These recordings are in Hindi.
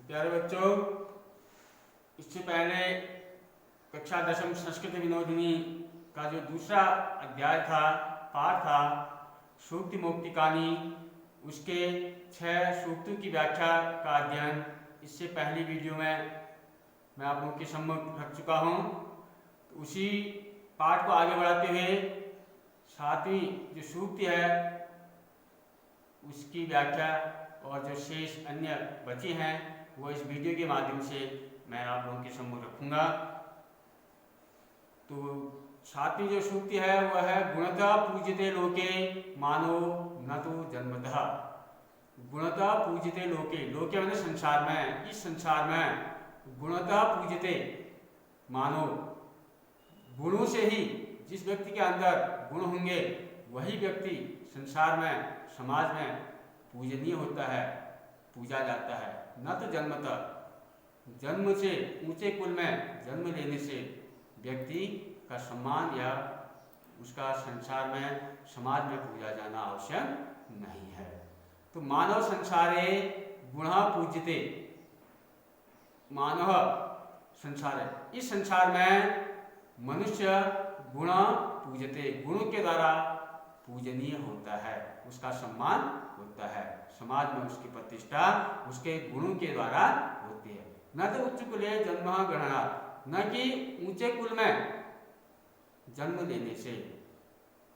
प्यारे बच्चों, इससे पहले कक्षा 10वीं संस्कृत विनोदिनी का जो दूसरा अध्याय था, पाठ था सूक्ति मुक्तिकानी, उसके 6 सूक्तों की व्याख्या का अध्ययन इससे पहली वीडियो में मैं आप लोगों के सम्मुख रख चुका हूँ। तो उसी पाठ को आगे बढ़ाते हुए 7वीं जो सूक्ति है उसकी व्याख्या और जो शेष अन्य बचे हैं वो इस वीडियो के माध्यम से मैं आप लोगों के सम्मुख रखूंगा। तो 7वीं जो सूक्ति है वह है गुणतः पूज्यते लोके मानो न तो जन्मतः। गुणतः पूज्यते लोके, लोके मैंने संसार में, इस संसार में गुणतः पूज्यते मानो, गुणों से ही जिस व्यक्ति के अंदर गुण होंगे वही व्यक्ति संसार में, समाज में पूजनीय होता है, पूजा जाता है। न तो जन्मतः, जन्म से ऊंचे कुल में जन्म लेने से व्यक्ति का सम्मान या उसका संसार में, समाज में पूजा जाना आवश्यक नहीं है। तो मानव संसारे गुणः पूज्यते, मानव संसार है, इस संसार में मनुष्य गुण पूजते, गुणों के द्वारा पूजनीय होता है, उसका सम्मान होता है, समाज में उसकी प्रतिष्ठा उसके गुणों के द्वारा होती है। न तो उच्च कुले जन्म ग्रहणा, न कि ऊंचे कुल में जन्म लेने से,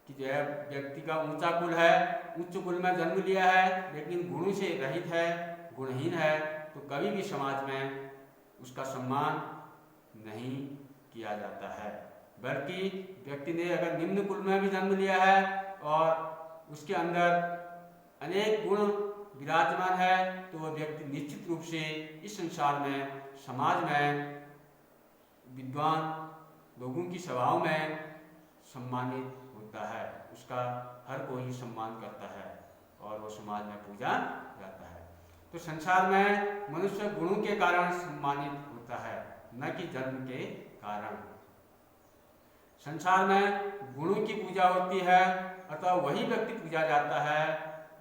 कि जो है व्यक्ति का ऊंचा कुल है, उच्च कुल में जन्म लिया है लेकिन गुणों से रहित है, गुणहीन है, तो कभी भी समाज में उसका सम्मान नहीं किया जाता है। बल्कि व्यक्ति ने अगर निम्न कुल में भी जन्म लिया है और उसके अंदर अनेक गुण विराजमान है तो वह व्यक्ति निश्चित रूप से इस संसार में, समाज में, विद्वान लोगों की सभाओं में सम्मानित होता है, उसका हर कोई सम्मान करता है और वो समाज में पूजा जाता है। तो संसार में मनुष्य गुणों के कारण सम्मानित होता है, न कि जन्म के कारण। संसार में गुणों की पूजा होती है, अथवा वही व्यक्ति पूजा जाता है,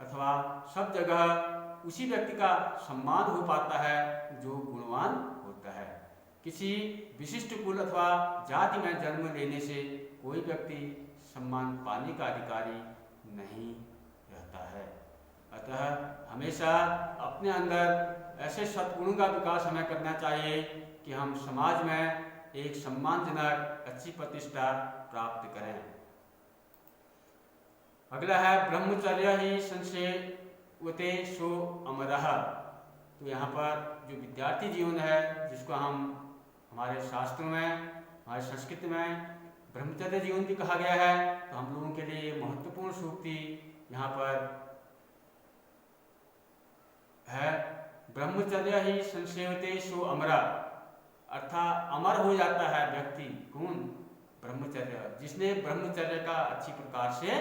अथवा सब जगह उसी व्यक्ति का सम्मान हो पाता है जो गुणवान होता है। किसी विशिष्ट कुल अथवा जाति में जन्म लेने से कोई व्यक्ति सम्मान पाने का अधिकारी नहीं रहता है। अतः हमेशा अपने अंदर ऐसे सद्गुणों का विकास हमें करना चाहिए कि हम समाज में एक सम्मानजनक अच्छी प्रतिष्ठा प्राप्त करें। अगला है ब्रह्मचर्य ही संसेवते सो अमरः। तो यहाँ पर जो विद्यार्थी जीवन है, जिसको हम हमारे शास्त्रों में, हमारे संस्कृत में ब्रह्मचर्य जीवन भी कहा गया है, तो हम लोगों के लिए महत्वपूर्ण सूक्ति यहाँ पर है ब्रह्मचर्य ही संसेवते सो अमरः, अर्थात अमर हो जाता है व्यक्ति। कौन? ब्रह्मचर्य, जिसने ब्रह्मचर्य का अच्छी प्रकार से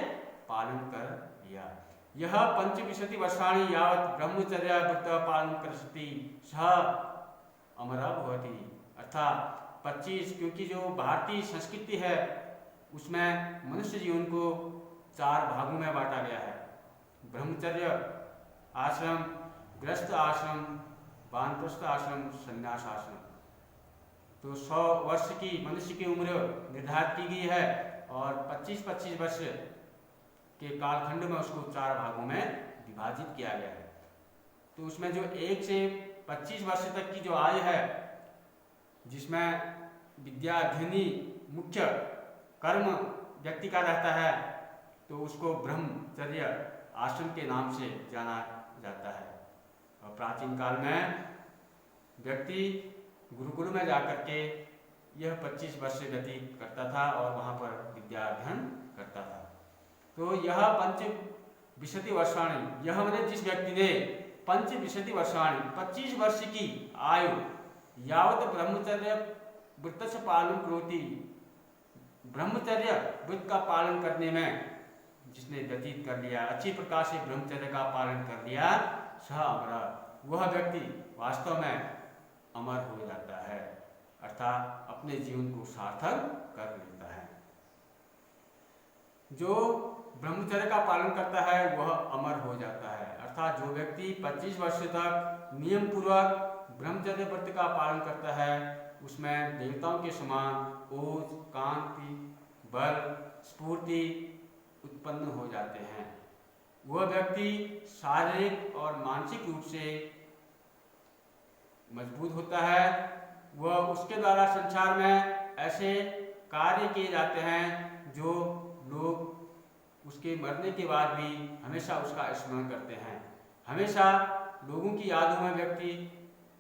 पालन कर लिया। यह 25 वर्षाणि यावत् ब्रह्मचर्य व्रत पालन करति सः अमरः भवति। अर्थात 25, क्योंकि जो भारतीय संस्कृति है उसमें मनुष्य जीवन को 4 भागों में बांटा गया है। ब्रह्मचर्य आश्रम, गृहस्थ आश्रम, वानप्रस्थ आश्रम, संन्यास आश्रम। तो 100 वर्ष की मनुष्य की उम्र निर्धारित की गई है और 25-25 वर्ष के कालखंड में उसको 4 भागों में विभाजित किया गया है। तो उसमें जो 1 से 25 वर्ष तक की जो आयु है, जिसमें विद्या अध्ययनी मुख्य कर्म व्यक्ति का रहता है, तो उसको ब्रह्मचर्य आश्रम के नाम से जाना जाता है। और प्राचीन काल में व्यक्ति गुरुकुल में जाकर के यह 25 वर्ष व्यतीत करता था और वहाँ पर विद्या अध्ययन करता था। तो यह 25 वर्षाणि, यह मैंने जिस व्यक्ति ने 25 वर्षाणि 25 वर्ष की आयु यावत ब्रह्मचर्य व्रत से पालन करोति, ब्रह्मचर्य व्रत का पालन करने में जिसने व्यतीत कर लिया, अच्छी प्रकार से ब्रह्मचर्य का पालन कर लिया, सह अमरः, वह व्यक्ति वास्तव में अमर हो जाता है, अर्थात अपने जीवन को सार्थक कर लेता है। जो ब्रह्मचर्य का पालन करता है वह अमर हो जाता है, अर्थात जो व्यक्ति 25 वर्ष तक नियम पूर्वक ब्रह्मचर्य व्रत का पालन करता है उसमें देवताओं के समान ओज, कांति, बल, स्फूर्ति उत्पन्न हो जाते हैं। वह व्यक्ति शारीरिक और मानसिक रूप से मजबूत होता है। वह उसके द्वारा संसार में ऐसे कार्य किए जाते हैं जो लोग उसके मरने के बाद भी हमेशा उसका स्मरण करते हैं। हमेशा लोगों की यादों में व्यक्ति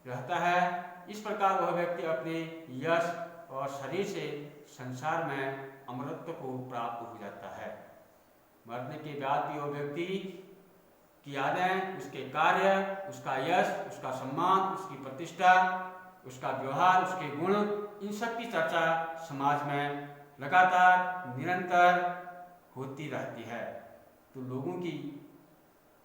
रहता है। इस प्रकार वह व्यक्ति अपने यश और शरीर से संसार में अमरत्व को प्राप्त हो जाता है। मरने के बाद भी वह व्यक्ति की यादें, उसके कार्य, उसका यश, उसका सम्मान, उसकी प्रतिष्ठा, उसका व्यवहार, उसके गुण, इन सब की चर्चा समाज में लगातार निरंतर होती रहती है। तो लोगों की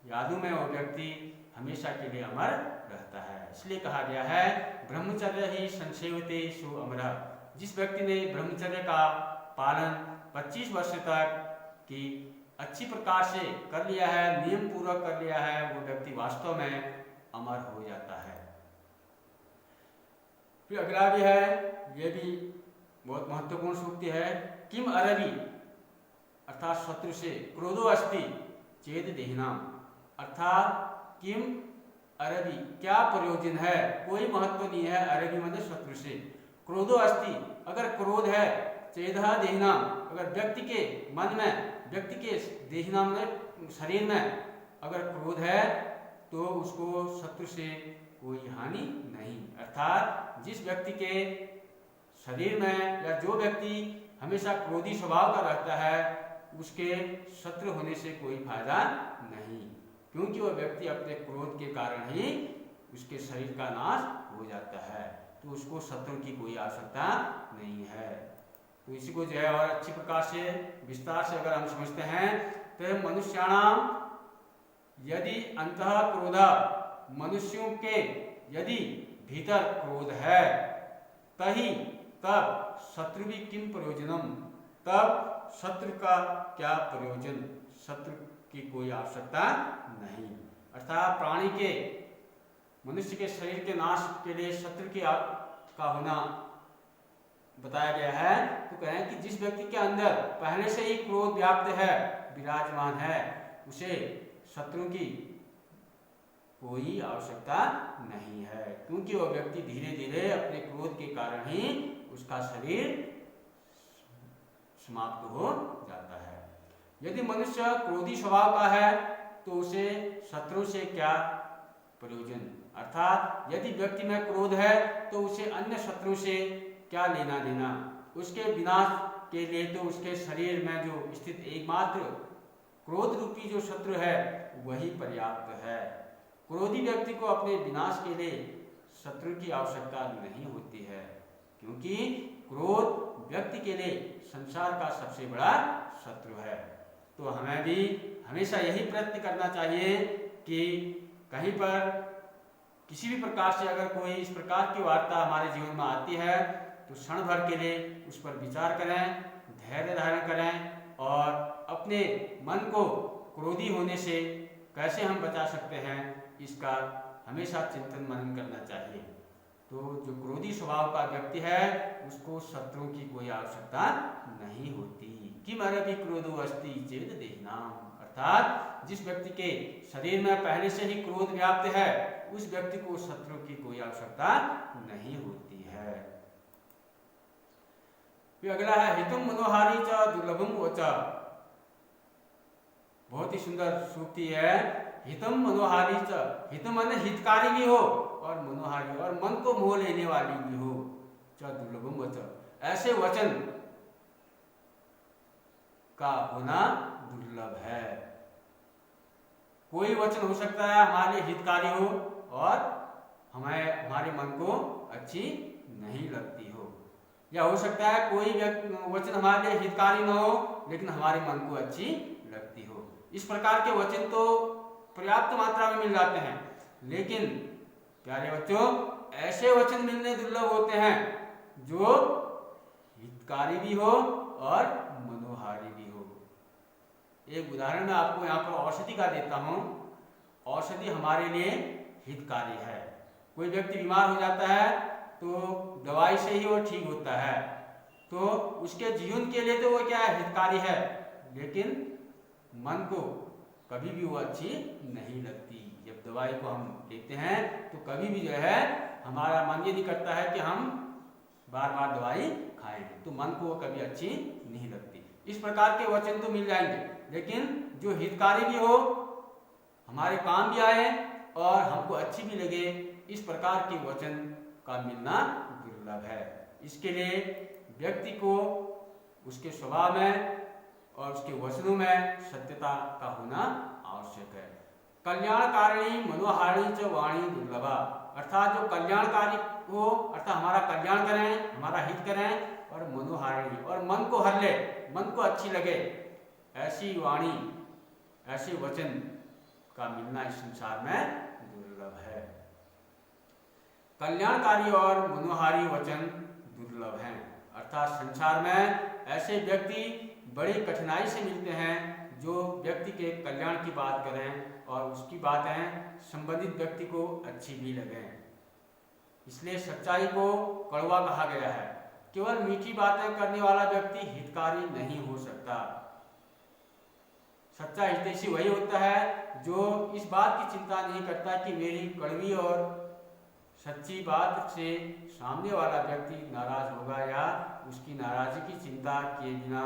यादों में वह व्यक्ति हमेशा के लिए अमर रहता है। इसलिए कहा गया है ब्रह्मचर्य ही संसेवते सो अमरः। जिस व्यक्ति ने ब्रह्मचर्य का पालन 25 वर्ष तक की अच्छी प्रकार से कर लिया है, नियम पूर्वक कर लिया है, वो व्यक्ति वास्तव में अमर हो जाता है। फिर अगला भी है, ये भी बहुत महत्वपूर्ण सूक्ति है। किम अरबी अर्थात शत्रु से क्रोधो अस्ति चेद देहिनाम, अर्थात किम अरबी क्या प्रयोजन है, कोई महत्व नहीं है। अरबी मतलब शत्रु से, क्रोधो अस्ति अगर क्रोध है, चेदहा देहिनाम अगर व्यक्ति के मन में, व्यक्ति के देहिनाम में शरीर में अगर क्रोध है तो उसको शत्रु से कोई हानि नहीं। अर्थात जिस व्यक्ति के शरीर में या जो व्यक्ति हमेशा क्रोधी स्वभाव का रहता है उसके शत्रु होने से कोई फायदा नहीं, क्योंकि वह व्यक्ति अपने क्रोध के कारण ही उसके शरीर का नाश हो जाता है। तो उसको शत्रु की कोई आवश्यकता नहीं है। तो इसी को जो है और अच्छी प्रकार से विस्तार से अगर हम समझते हैं तो मनुष्याणाम यदि अंतः क्रोध, मनुष्यों के यदि भीतर क्रोध है तही तब शत्रु भी किम प्रयोजनम, तब शत्रु का क्या प्रयोजन, शत्रु की कोई आवश्यकता नहीं। अर्थात प्राणी के, मनुष्य के शरीर के नाश के लिए शत्रु का होना बताया गया है। तो कहें कि जिस व्यक्ति के अंदर पहले से ही क्रोध व्याप्त है, विराजमान है, उसे शत्रु की कोई आवश्यकता नहीं है, क्योंकि वह व्यक्ति धीरे धीरे अपने क्रोध के कारण ही उसका शरीर समाप्त हो जाता है। यदि मनुष्य क्रोधी स्वभाव का है तो उसे शत्रु से क्या प्रयोजन, अर्थात यदि व्यक्ति में क्रोध है तो उसे अन्य शत्रु से क्या लेना देना। उसके विनाश के लिए तो उसके शरीर में जो स्थित एकमात्र क्रोध रूपी जो शत्रु है वही पर्याप्त है। क्रोधी व्यक्ति को अपने विनाश के लिए शत्रु की आवश्यकता नहीं होती है, क्योंकि क्रोध व्यक्ति के लिए संसार का सबसे बड़ा शत्रु है। तो हमें भी हमेशा यही प्रयत्न करना चाहिए कि कहीं पर किसी भी प्रकार से अगर कोई इस प्रकार की वार्ता हमारे जीवन में आती है तो क्षण भर के लिए उस पर विचार करें, धैर्य धारण करें और अपने मन को क्रोधी होने से कैसे हम बचा सकते हैं इसका हमेशा चिंतन मनन करना चाहिए। तो जो क्रोधी स्वभाव का व्यक्ति है उसको शत्रुओं की कोई आवश्यकता नहीं होती। किम अरबी क्रोधो अस्ति चेद देहिनाम, अर्थात जिस व्यक्ति के शरीर में पहले से ही क्रोध व्याप्त है उस व्यक्ति को शत्रु की कोई आवश्यकता नहीं होती है। फिर अगला है हितम मनोहारी च दुर्लभम वच, बहुत ही सुंदर सूक्ति है। हितम मनोहारी च, हित माने हितकारी भी हो और मनोहारी और मन को मोह लेने वाली भी हो, च दुर्लभम वच, ऐसे वचन का होना दुर्लभ है। कोई वचन हो सकता है हमारे हितकारी हो और हमारे मन को अच्छी नहीं लगती हो, या हो सकता है कोई वचन हमारे लिए हितकारी न हो लेकिन हमारे मन को अच्छी लगती हो। इस प्रकार के वचन तो पर्याप्त मात्रा में मिल जाते हैं, लेकिन प्यारे बच्चों ऐसे वचन मिलने दुर्लभ होते हैं जो हितकारी भी हो और मनोहारी भी हो। एक उदाहरण मैं आपको यहाँ पर औषधि का देता हूँ। औषधि हमारे लिए हितकारी है, कोई व्यक्ति बीमार हो जाता है तो दवाई से ही वो ठीक होता है, तो उसके जीवन के लिए तो वो क्या है, हितकारी है, लेकिन मन को कभी भी वो अच्छी नहीं लगती। जब दवाई को हम लेते हैं तो कभी भी जो है हमारा मन ये नहीं करता है कि हम बार बार दवाई खाएं, तो मन को वो कभी अच्छी नहीं लगती। इस प्रकार के वचन तो मिल जाएंगे, लेकिन जो हितकारी भी हो, हमारे काम भी आए और हमको अच्छी भी लगे, इस प्रकार के वचन का मिलना दुर्लभ है। इसके लिए व्यक्ति को उसके स्वभाव में और उसके वचनों में सत्यता का होना आवश्यक है। कल्याणकारिणी मनोहारिणी च वाणी दुर्लभा, अर्थात जो कल्याणकारी हो, अर्थात हमारा कल्याण करें, हमारा हित करें, और मनोहारिणी और मन को हर ले, मन को अच्छी लगे, ऐसी वाणी, ऐसे वचन का मिलना इस संसार में दुर्लभ है। कल्याणकारी और मनोहारी वचन दुर्लभ हैं, अर्थात संसार में ऐसे व्यक्ति बड़ी कठिनाई से मिलते हैं जो व्यक्ति के कल्याण की बात करें और उसकी बातें संबंधित व्यक्ति को अच्छी भी लगें। इसलिए सच्चाई को कड़वा कहा गया है। केवल मीठी बातें करने वाला व्यक्ति हितकारी नहीं हो सकता। सच्चा हितैषी वही होता है जो इस बात की चिंता नहीं करता कि मेरी कड़वी और सच्ची बात से सामने वाला व्यक्ति नाराज होगा, या उसकी नाराजगी की चिंता किए बिना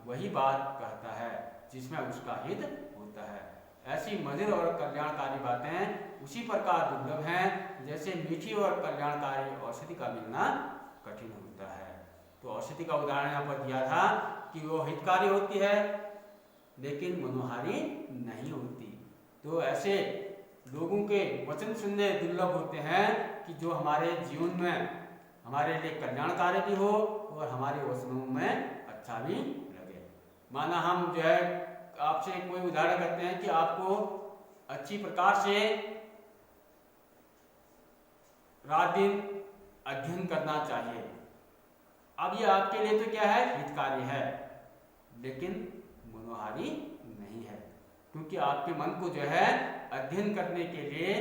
वही बात कहता है जिसमें उसका हित होता है। ऐसी मधुर और कल्याणकारी बातें उसी प्रकार दुर्लभ हैं जैसे मीठी और कल्याणकारी औषधि का मिलना कठिन होता है। तो औषधि का उदाहरण यहाँ पर दिया था कि वो हितकारी होती है लेकिन मनोहारी नहीं होती। तो ऐसे लोगों के वचन सुनने दुर्लभ होते हैं कि जो हमारे जीवन में हमारे लिए कल्याणकारी भी हो और हमारे वचनों में अच्छा भी लगे। माना हम जो है आपसे कोई उदाहरण करते हैं कि आपको अच्छी प्रकार से रात दिन अध्ययन करना चाहिए। अब ये आपके लिए तो क्या है, हितकारी है, लेकिन मनोहारी नहीं है, क्योंकि आपके मन को जो है अध्ययन करने के लिए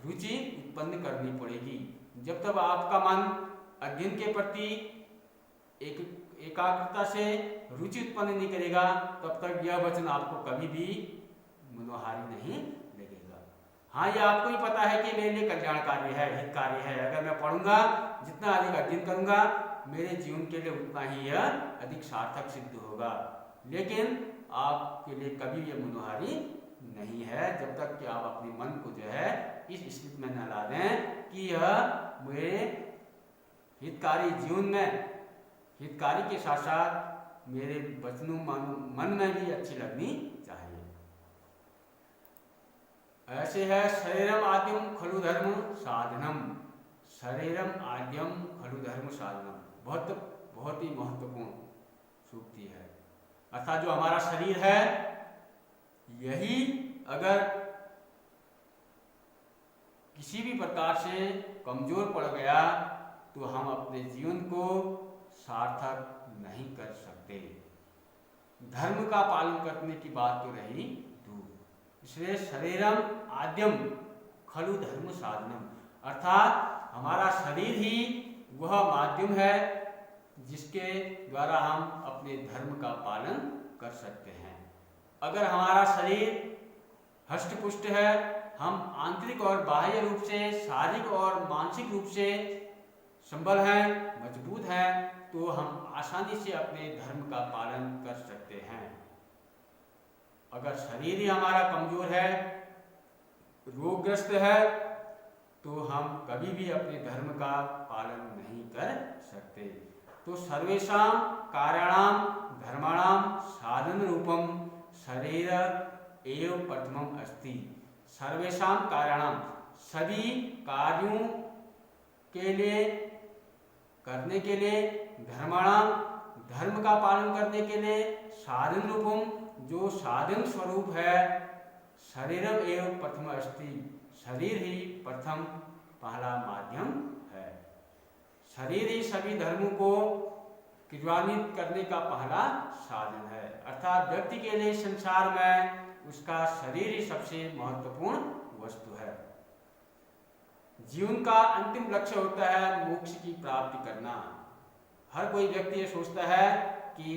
रुचि उत्पन्न करनी पड़ेगी। जब तक आपका मन अध्ययन के प्रति एकाग्रता से रुचि उत्पन्न नहीं करेगा, तब तक यह वचन आपको कभी भी मनोहारी नहीं लगेगा। हाँ, ये आपको ही पता है कि मेरे लिए कल्याणकारी है, हितकारी है। अगर मैं पढ़ूंगा, जितना अधिक अध्ययन करूंगा, मेरे जीवन के लिए उतना ही यह अधिक सार्थक सिद्ध होगा, लेकिन आपके लिए कभी यह मनोहारी नहीं है जब तक कि आप अपने मन को जो है इस स्थिति में न ला दें कि यह मेरे हितकारी जीवन में हितकारी के साथ साथ मेरे वचनों मन में भी अच्छी लगनी चाहिए। ऐसे है शरीरम आद्यम खलु धर्म साधनम, शरीरम आद्यम खलु धर्म साधनम, बहुत ही महत्वपूर्ण सूक्ति है। अर्थात जो हमारा शरीर है, यही अगर किसी भी प्रकार से कमजोर पड़ गया तो हम अपने जीवन को सार्थक नहीं कर सकते। धर्म का पालन करने की बात तो रही दूर। इसलिए शरीरम आद्यम खलु धर्म साधनम, अर्थात हमारा शरीर ही वह माध्यम है जिसके द्वारा हम अपने धर्म का पालन कर सकते हैं। अगर हमारा शरीर हष्ट पुष्ट है, हम आंतरिक और बाह्य रूप से, शारीरिक और मानसिक रूप से संबल हैं, मजबूत हैं, तो हम आसानी से अपने धर्म का पालन कर सकते हैं। अगर शरीर ही हमारा कमजोर है, रोगग्रस्त है, तो हम कभी भी अपने धर्म का पालन नहीं कर सकते। तो सर्वेषां कार्याणां धर्माणां साधन रूपम शरीर एव प्रथमम अस्ति। सर्वेषां कार्याणां, सभी कार्यों के लिए, करने के लिए, धर्माणां, धर्म का पालन करने के लिए, साधन रूपम, जो साधन स्वरूप है, शरीरम एव प्रथम अस्ति, शरीर ही प्रथम पहला माध्यम है। शरीर ही सभी धर्मों को क्रियान्वित करने का पहला साधन है। अर्थात व्यक्ति के लिए संसार में उसका शरीर ही सबसे महत्वपूर्ण वस्तु है। जीवन का अंतिम लक्ष्य होता है मोक्ष की प्राप्ति करना। हर कोई व्यक्ति ये सोचता है कि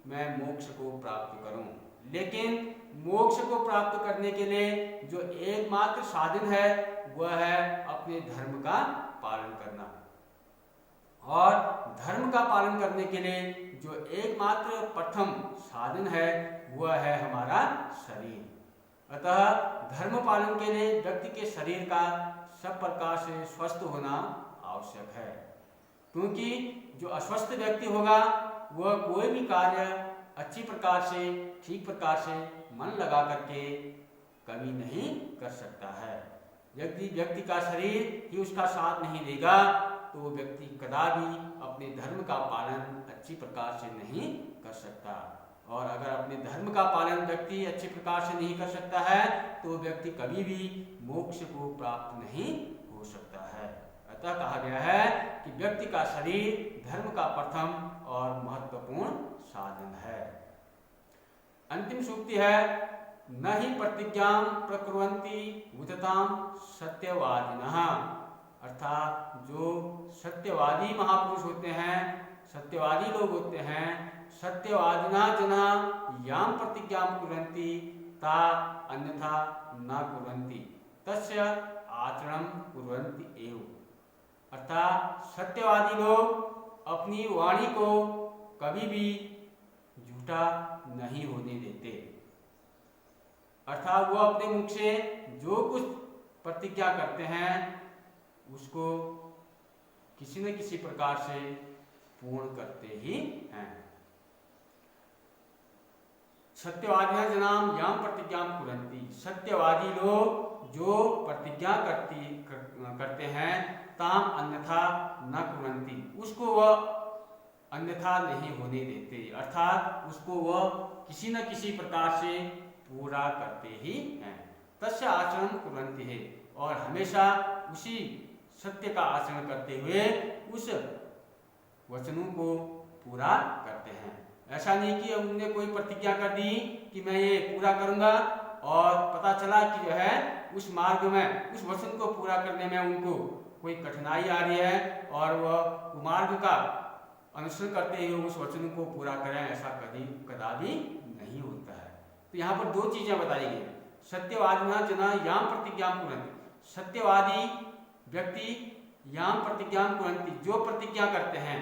मैं मोक्ष को प्राप्त करूं, लेकिन मोक्ष को प्राप्त करने के लिए जो एकमात्र साधन है वह है अपने धर्म का पालन करना। और धर्म का पालन करने के लिए जो एकमात्र प्रथम साधन है वह है हमारा शरीर। अतः धर्म पालन के लिए व्यक्ति के शरीर का सब प्रकार से स्वस्थ होना आवश्यक है, क्योंकि जो अस्वस्थ व्यक्ति होगा वह कोई भी कार्य अच्छी प्रकार से, ठीक प्रकार से मन लगा करके कभी नहीं कर सकता है। यदि व्यक्ति का शरीर ही उसका साथ नहीं देगा तो व्यक्ति कदापि अपने धर्म का पालन अच्छी प्रकार से नहीं कर सकता। और अगर अपने धर्म का पालन व्यक्ति अच्छी प्रकार से नहीं कर सकता है तो व्यक्ति कभी भी मोक्ष को प्राप्त नहीं हो सकता है। अतः कहा गया है कि व्यक्ति का शरीर धर्म का प्रथम और महत्वपूर्ण साधन है। अंतिम सूक्ति है, न ही प्रतिज्ञां प्रकुर्वन्ति उततां सत्यवादिनः। अर्थात जो सत्यवादी महापुरुष होते हैं, सत्यवादी लोग होते हैं, सत्यवादिना जना यां प्रतिज्ञां कुर्वन्ति ता अन्यथा न कुर्वन्ति तस्य आचरणं कुर्वन्ति एव। अर्थात सत्यवादी लोग अपनी वाणी को कभी भी झूठा नहीं होने देते। अर्थात वो अपने मुख से जो कुछ प्रतिज्ञा करते हैं उसको किसी न किसी प्रकार से पूर्ण करते ही हैं। सत्यवादिनः जनाम यां प्रतिज्ञां कुर्वन्ति। सत्यवादी लोग जो प्रतिज्ञा करते हैं ताम अन्यथा न कुर्वन्ति, उसको वह अन्यथा नहीं होने देते। अर्थात उसको वह किसी न किसी प्रकार से पूरा करते ही हैं। तस्य आचरण कुर्वन्ति है, और हमेशा उसी सत्य का आचरण करते हुए उस वचनों को पूरा करते हैं। ऐसा नहीं कि उन्होंने कोई प्रतिज्ञा कर दी कि मैं ये पूरा करूंगा और पता चला कि जो है उस मार्ग में, उस वचन को पूरा करने में उनको कोई कठिनाई आ रही है और वह मार्ग का अनुसरण करते हुए उस वचन को पूरा करें, ऐसा कदापि नहीं होता है। तो यहाँ पर दो चीजें बताई गई। सत्यवादिनः जना यां प्रतिज्ञां कुर्वन्ति। सत्यवादी व्यक्ति यां प्रतिज्ञां कुर्वन्ति, जो प्रतिज्ञा करते हैं,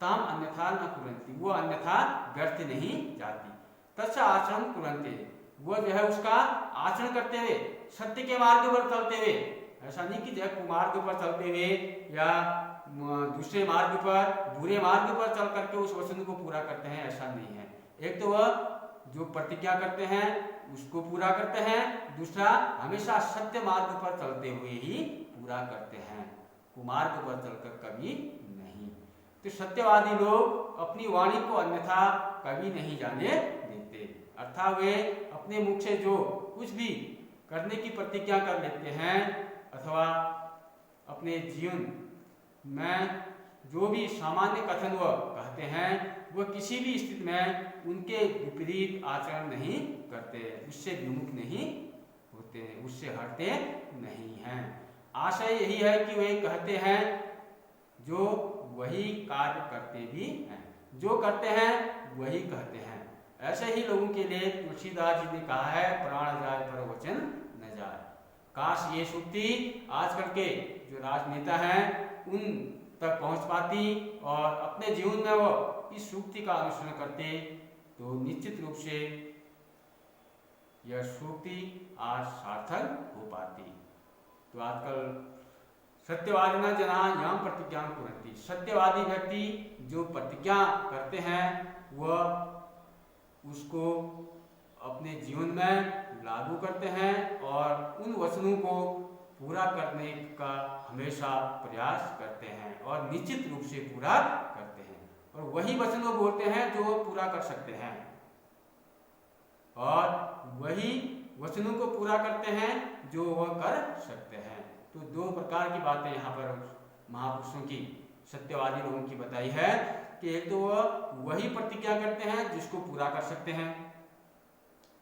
ताम अन्यथा न कुर्वन्ति, वो अन्यथा व्यर्थ नहीं जाती। तस्य आचरण कुर्वन्ति, वो जो है उसका आचरण करते हुए सत्य के मार्ग पर चलते हुए, ऐसा नहीं कि जो कुमार्ग पर चलते हुए या दूसरे मार्ग पर, बुरे मार्ग पर चल करके उस वचन को पूरा करते हैं, ऐसा नहीं है। एक तो वह जो प्रतिज्ञा करते हैं उसको पूरा करते हैं, दूसरा हमेशा सत्य मार्ग पर चलते हुए ही पूरा करते हैं, कुमार्ग पर चलकर कभी नहीं। तो सत्यवादी लोग अपनी वाणी को अन्यथा कभी नहीं जाने देते। अर्थात वे अपने मुख से जो कुछ भी करने की प्रतिज्ञा कर लेते हैं अथवा अपने जीवन में जो भी सामान्य कथन वह कहते हैं, वह किसी भी स्थिति में उनके विपरीत आचरण नहीं करते, उससे विमुख नहीं होते, उससे हटते नहीं हैं। आशय यही है कि वे कहते हैं जो वही कार्य करते भी हैं, जो करते हैं वही कहते हैं। ऐसे ही लोगों के लिए तुलसीदास जी ने कहा है, प्राण जाए पर वचन न जाए। काश ये सूक्ति आजकल के जो राजनेता हैं उन तक पहुंच पाती और अपने जीवन में वो इस सूक्ति का अनुसरण करते तो निश्चित रूप से यह सूक्ति आज सार्थक हो पाती। तो आजकल सत्यवादिनः जनाः यां प्रतिज्ञां कुर्वन्ति, सत्यवादी व्यक्ति जो प्रतिज्ञा करते हैं वह उसको अपने जीवन में लागू करते हैं और उन वचनों को पूरा करने का हमेशा प्रयास करते हैं और निश्चित रूप से पूरा करते हैं। और वही वचन वो बोलते हैं जो वो पूरा कर सकते हैं और वही वचनों को पूरा करते हैं जो वह कर सकते हैं। तो दो प्रकार की बातें यहाँ पर महापुरुषों की, सत्यवादी लोगों की बताई है कि एक तो वह वही प्रतिज्ञा करते हैं जिसको पूरा कर सकते हैं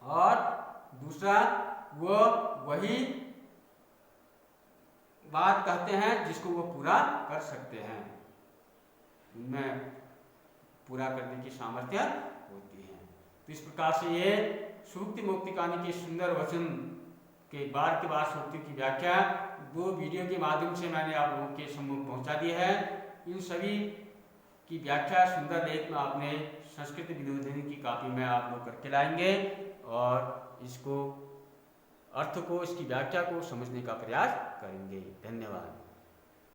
और दूसरा वह वही बात कहते हैं जिसको वो पूरा कर सकते हैं, उनमें पूरा करने की सामर्थ्य होती है। तो इस प्रकार से ये सूक्ति मुक्ति कहानी के सुंदर वचन के बार सूक्ति की व्याख्या 2 वीडियो के माध्यम से मैंने आप लोगों के सम्मुख पहुंचा दी है। इन सभी की व्याख्या सुंदर लेख में आपने संस्कृत विनोदिनी की कॉपी में आप लोग करके लाएंगे और इसको अर्थ को, इसकी व्याख्या को समझने का प्रयास करेंगे। धन्यवाद।